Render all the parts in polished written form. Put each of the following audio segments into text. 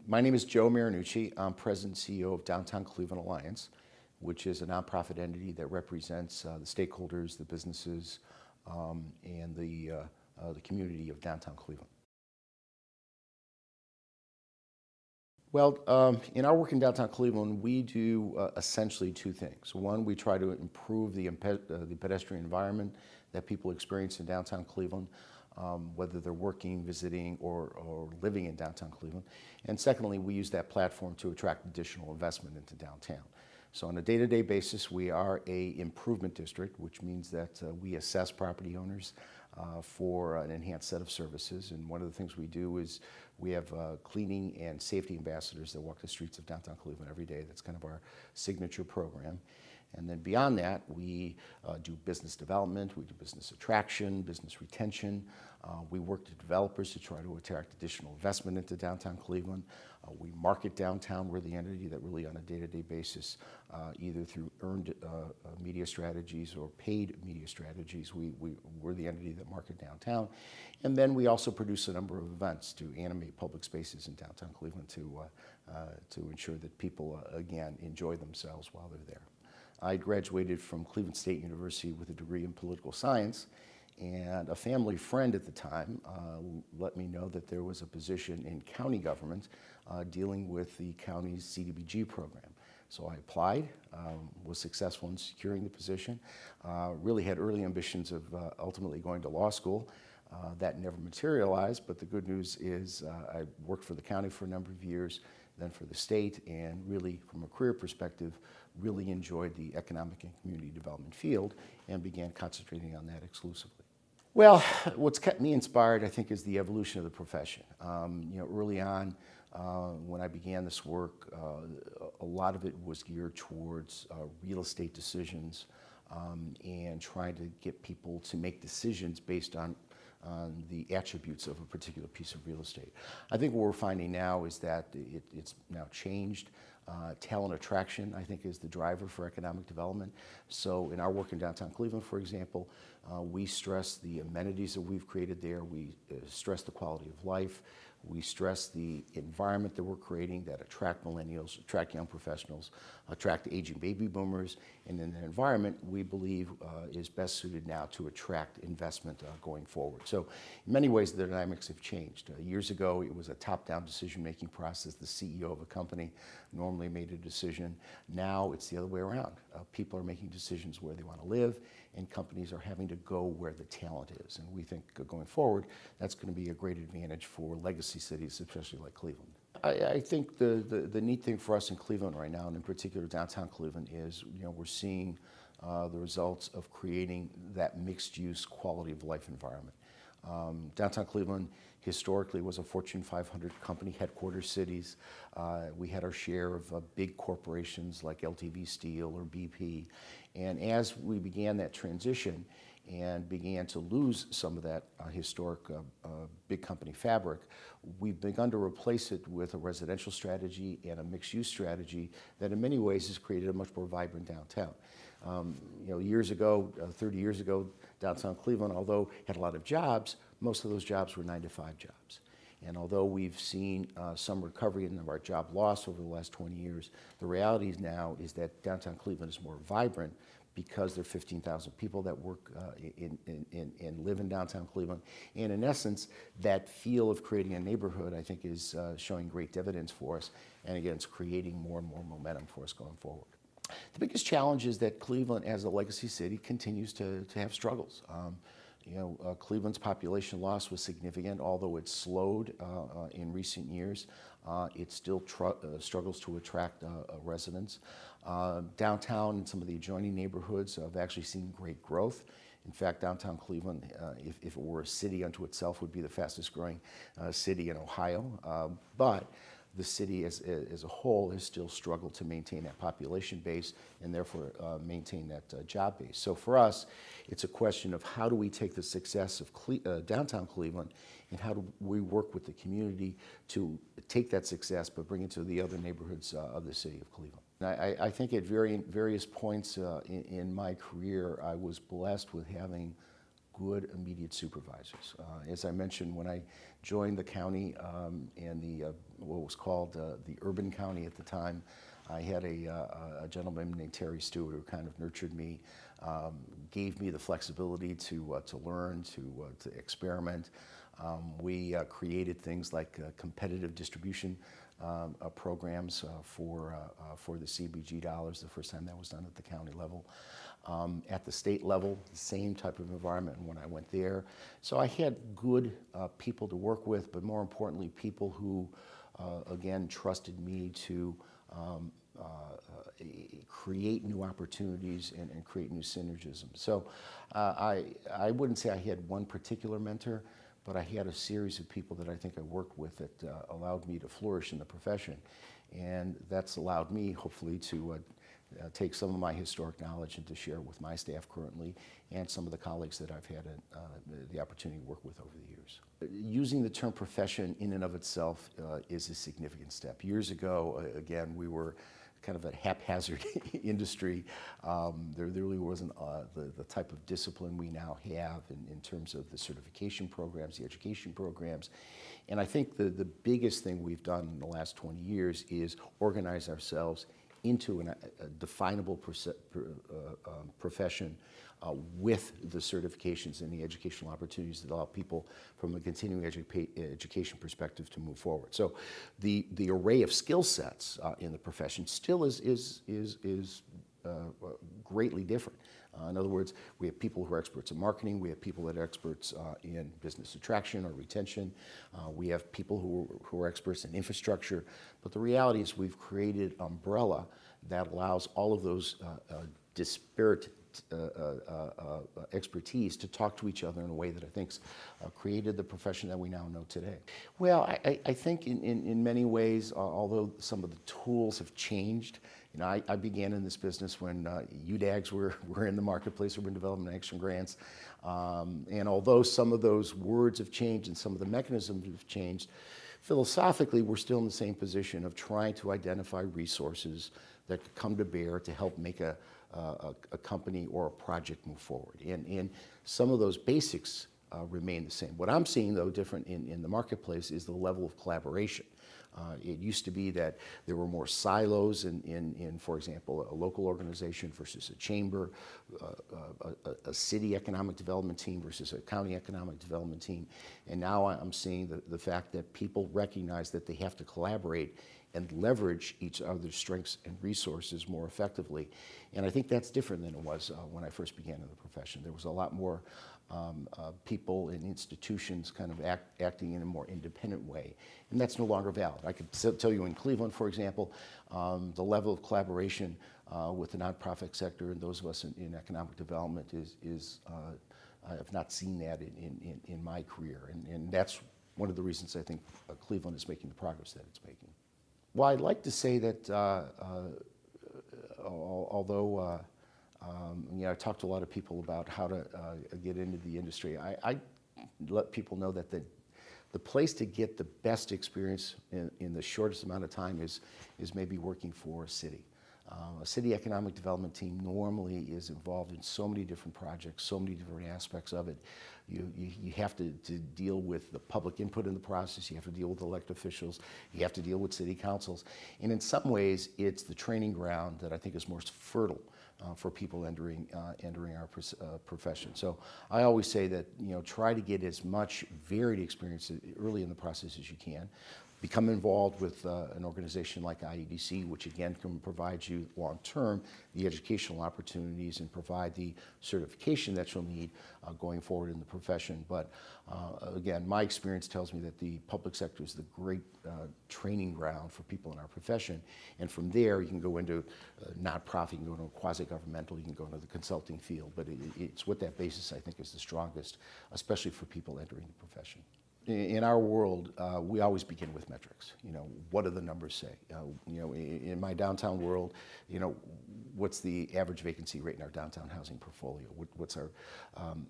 My name is Joe Marinucci. I'm President and CEO of Downtown Cleveland Alliance, which is a nonprofit entity that represents the stakeholders, the businesses, and the community of downtown Cleveland. Well, in our work in downtown Cleveland, we do essentially two things. One, we try to improve the pedestrian environment that people experience in downtown Cleveland, whether they're working, visiting, or living in downtown Cleveland. And secondly, we use that platform to attract additional investment into downtown. So on a day-to-day basis, we are an improvement district, which means that we assess property owners for an enhanced set of services. And one of the things we do is we have cleaning and safety ambassadors that walk the streets of downtown Cleveland every day. That's kind of our signature program. And then beyond that, we do business development, we do business attraction, business retention. We work with developers to try to attract additional investment into downtown Cleveland. We market downtown. We're the entity that really on a day-to-day basis, either through earned media strategies or paid media strategies, we're the entity that market downtown. And then we also produce a number of events to animate public spaces in downtown Cleveland to ensure that people, again, enjoy themselves while they're there. I graduated from Cleveland State University with a degree in political science, and a family friend at the time let me know that there was a position in county government dealing with the county's CDBG program. So I applied, was successful in securing the position, really had early ambitions of ultimately going to law school. That never materialized, but the good news is I worked for the county for a number of years, then for the state, and really from a career perspective, really enjoyed the economic and community development field and began concentrating on that exclusively. Well, what's kept me inspired, I think, is the evolution of the profession. Early on, when I began this work, a lot of it was geared towards real estate decisions and trying to get people to make decisions based on the attributes of a particular piece of real estate. I think what we're finding now is that it's now changed. Talent attraction, I think, is the driver for economic development. So in our work in downtown Cleveland, for example, we stress the amenities that we've created there. We stress the quality of life. We stress the environment that we're creating that attract millennials, attract young professionals, attract aging baby boomers, and in an environment we believe is best suited now to attract investment going forward. So in many ways the dynamics have changed. Years ago it was a top-down decision-making process. The CEO of a company normally made a decision. Now it's the other way around. People are making decisions where they want to live, and companies are having to go where the talent is. And we think going forward that's going to be a great advantage for legacy cities, especially like Cleveland. I think the neat thing for us in Cleveland right now, and in particular downtown Cleveland, is we're seeing the results of creating that mixed-use quality of life environment. Downtown Cleveland historically was a Fortune 500 company headquarters cities. We had our share of big corporations like LTV Steel or BP. And as we began that transition and began to lose some of that historic big company fabric, we've begun to replace it with a residential strategy and a mixed-use strategy that in many ways has created a much more vibrant downtown. Years ago, 30 years ago, downtown Cleveland, although had a lot of jobs, most of those jobs were 9-to-5 jobs. And although we've seen some recovery in our job loss over the last 20 years, the reality now is that downtown Cleveland is more vibrant because there are 15,000 people that work and live in downtown Cleveland. And in essence, that feel of creating a neighborhood, I think, is showing great dividends for us. And again, it's creating more and more momentum for us going forward. The biggest challenge is that Cleveland, as a legacy city, continues to have struggles. Cleveland's population loss was significant, although it slowed in recent years. It still struggles to attract residents. Downtown and some of the adjoining neighborhoods have actually seen great growth. In fact, downtown Cleveland, if it were a city unto itself, would be the fastest growing city in Ohio. But the city as a whole has still struggled to maintain that population base and therefore maintain that job base. So for us, it's a question of how do we take the success of downtown Cleveland and how do we work with the community to take that success but bring it to the other neighborhoods of the city of Cleveland. I think at various points in my career, I was blessed with having good immediate supervisors. As I mentioned, when I joined the county and what was called the urban county at the time, I had a gentleman named Terry Stewart who kind of nurtured me, gave me the flexibility to learn, to experiment. We created things like competitive distribution programs for the CBG dollars, the first time that was done at the county level. At the state level, the same type of environment when I went there. So I had good people to work with, but more importantly, people who, again, trusted me to create new opportunities and create new synergism. So I wouldn't say I had one particular mentor, but I had a series of people that I think I worked with that allowed me to flourish in the profession. And that's allowed me, hopefully, to take some of my historic knowledge and to share with my staff currently and some of the colleagues that I've had the opportunity to work with over the years. Using the term profession in and of itself is a significant step. Years ago, again, we were kind of a haphazard industry. There really wasn't the type of discipline we now have in terms of the certification programs, the education programs. And I think the biggest thing we've done in the last 20 years is organize ourselves into a definable profession with the certifications and the educational opportunities that allow people from a continuing education perspective to move forward. So the array of skill sets in the profession still is greatly different. In other words, we have people who are experts in marketing, we have people that are experts in business attraction or retention, we have people who are experts in infrastructure, but the reality is we've created an umbrella that allows all of those disparate expertise to talk to each other in a way that I think's created the profession that we now know today. Well, I think in many ways, although some of the tools have changed, you know, I began in this business when UDAGs were in the marketplace, urban development action grants, and although some of those words have changed and some of the mechanisms have changed, philosophically we're still in the same position of trying to identify resources that could come to bear to help make a company or a project move forward. And some of those basics remain the same. What I'm seeing, though, different in the marketplace is the level of collaboration. It used to be that there were more silos in, for example, a local organization versus a chamber, a city economic development team versus a county economic development team. And now I'm seeing the fact that people recognize that they have to collaborate and leverage each other's strengths and resources more effectively. And I think that's different than it was when I first began in the profession. There was a lot more people and institutions kind of acting in a more independent way, and that's no longer valid. I could tell you in Cleveland, for example, the level of collaboration with the nonprofit sector and those of us in economic development is I have not seen that in my career, and that's one of the reasons I think Cleveland is making the progress that it's making. Well, I'd like to say that although you know, I talked to a lot of people about how to get into the industry, I let people know that the place to get the best experience in the shortest amount of time is maybe working for a city. A city economic development team normally is involved in so many different projects, so many different aspects of it. You have to deal with the public input in the process, you have to deal with elected officials, you have to deal with city councils, and in some ways it's the training ground that I think is most fertile for people entering our profession. So I always say that, you know, try to get as much varied experience early in the process as you can. Become involved with an organization like IEDC, which again can provide you long-term the educational opportunities and provide the certification that you'll need going forward in the profession. But again, my experience tells me that the public sector is the great training ground for people in our profession. And from there, you can go into nonprofit, you can go into quasi-governmental, you can go into the consulting field. But it's with that basis I think is the strongest, especially for people entering the profession. In our world, we always begin with metrics. You know, what do the numbers say? You know, in my downtown world, you know, what's the average vacancy rate in our downtown housing portfolio? What's our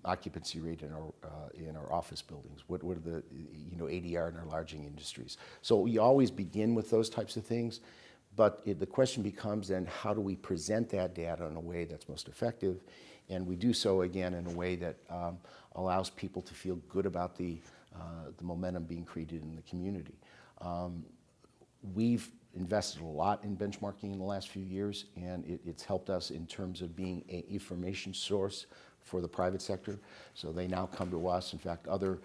occupancy rate in our office buildings? What are the, you know, ADR in our lodging industries? So we always begin with those types of things, but the question becomes then, how do we present that data in a way that's most effective? And we do so, again, in a way that allows people to feel good about the momentum being created in the community. We've invested a lot in benchmarking in the last few years, and it's helped us in terms of being an information source for the private sector. So they now come to us. In fact, other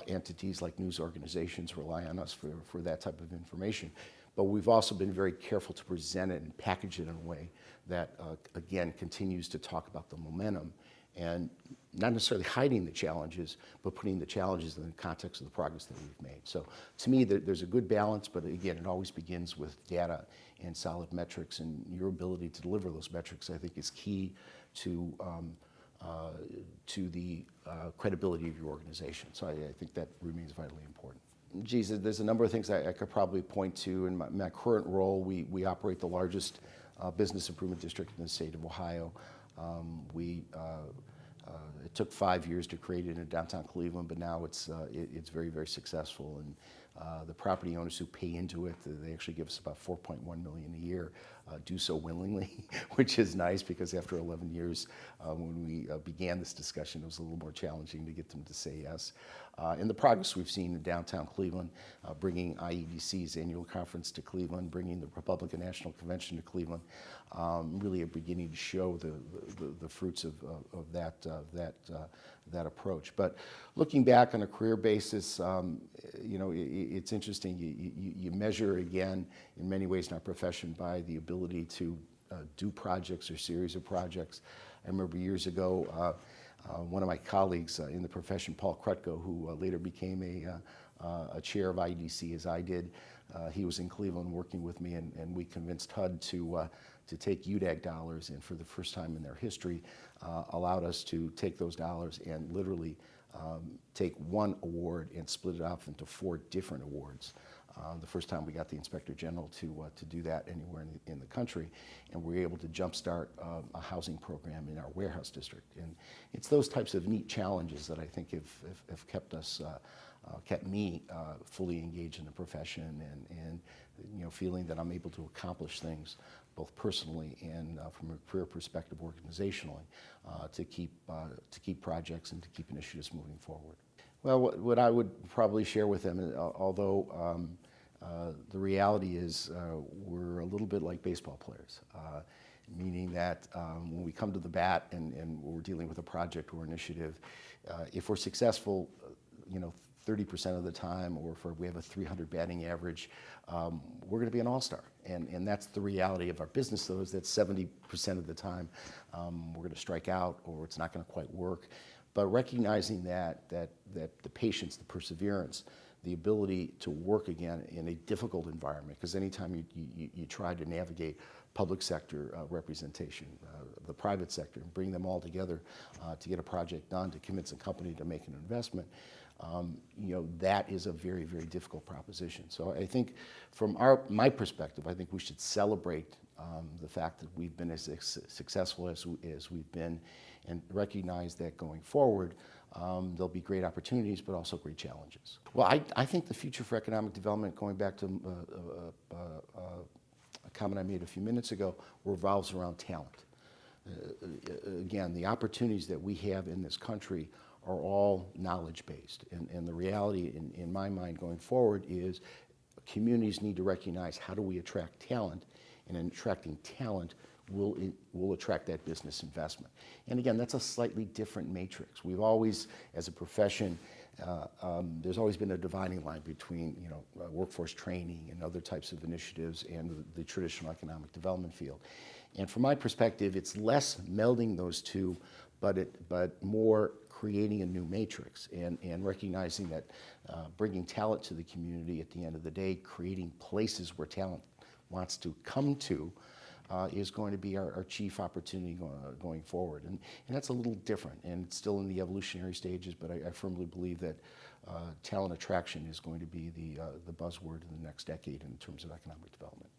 entities like news organizations rely on us for that type of information. But we've also been very careful to present it and package it in a way that, again, continues to talk about the momentum and not necessarily hiding the challenges, but putting the challenges in the context of the progress that we've made. So to me, there's a good balance, but again, it always begins with data and solid metrics, and your ability to deliver those metrics, I think, is key to the credibility of your organization. So I think that remains vitally important. Geez, there's a number of things I could probably point to. In my current role, we operate the largest business improvement district in the state of Ohio. It took 5 years to create it in downtown Cleveland, but now it's very, very successful. And the property owners who pay into it, they actually give us about $4.1 million a year, do so willingly, which is nice, because after 11 years, when we began this discussion, it was a little more challenging to get them to say yes. And the progress we've seen in downtown Cleveland, bringing IEDC's annual conference to Cleveland, bringing the Republican National Convention to Cleveland, really are beginning to show the fruits of that approach. But looking back on a career basis, it's interesting. You measure, again, in many ways in our profession, by the ability to do projects or series of projects. I remember years ago, one of my colleagues in the profession, Paul Krutko, who later became a chair of IDC as I did, he was in Cleveland working with me, and we convinced HUD to take UDAG dollars, and for the first time in their history, allowed us to take those dollars and literally take one award and split it off into 4 different awards. The first time we got the Inspector General to do that anywhere in the country, and we were able to jumpstart a housing program in our warehouse district. And it's those types of neat challenges that I think have kept me fully engaged in the profession, and feeling that I'm able to accomplish things both personally and from a career perspective organizationally to keep projects and to keep initiatives moving forward. Well, what I would probably share with them, although the reality is we're a little bit like baseball players, meaning that when we come to the bat and we're dealing with a project or initiative, if we're successful, 30% of the time, or if we have a 300 batting average, we're going to be an all-star. And that's the reality of our business, though, is that 70% of the time we're going to strike out, or it's not going to quite work. But recognizing that the patience, the perseverance, the ability to work again in a difficult environment, because anytime you try to navigate public sector representation, the private sector, and bring them all together to get a project done, to convince a company to make an investment, that is a very, very difficult proposition. So I think from my perspective, I think we should celebrate the fact that we've been as successful as we've been, and recognize that going forward, there'll be great opportunities, but also great challenges. Well, I think the future for economic development, going back to a comment I made a few minutes ago, revolves around talent. Again, the opportunities that we have in this country are all knowledge-based. And the reality in my mind going forward is communities need to recognize, how do we attract talent? And in attracting talent, will attract that business investment. And again, that's a slightly different matrix. We've always, as a profession, there's always been a dividing line between workforce training and other types of initiatives and the traditional economic development field. And from my perspective, it's less melding those two, but more creating a new matrix and recognizing that bringing talent to the community, at the end of the day, creating places where talent wants to come to, is going to be our chief opportunity going forward. And that's a little different, and it's still in the evolutionary stages, but I firmly believe that talent attraction is going to be the buzzword in the next decade in terms of economic development.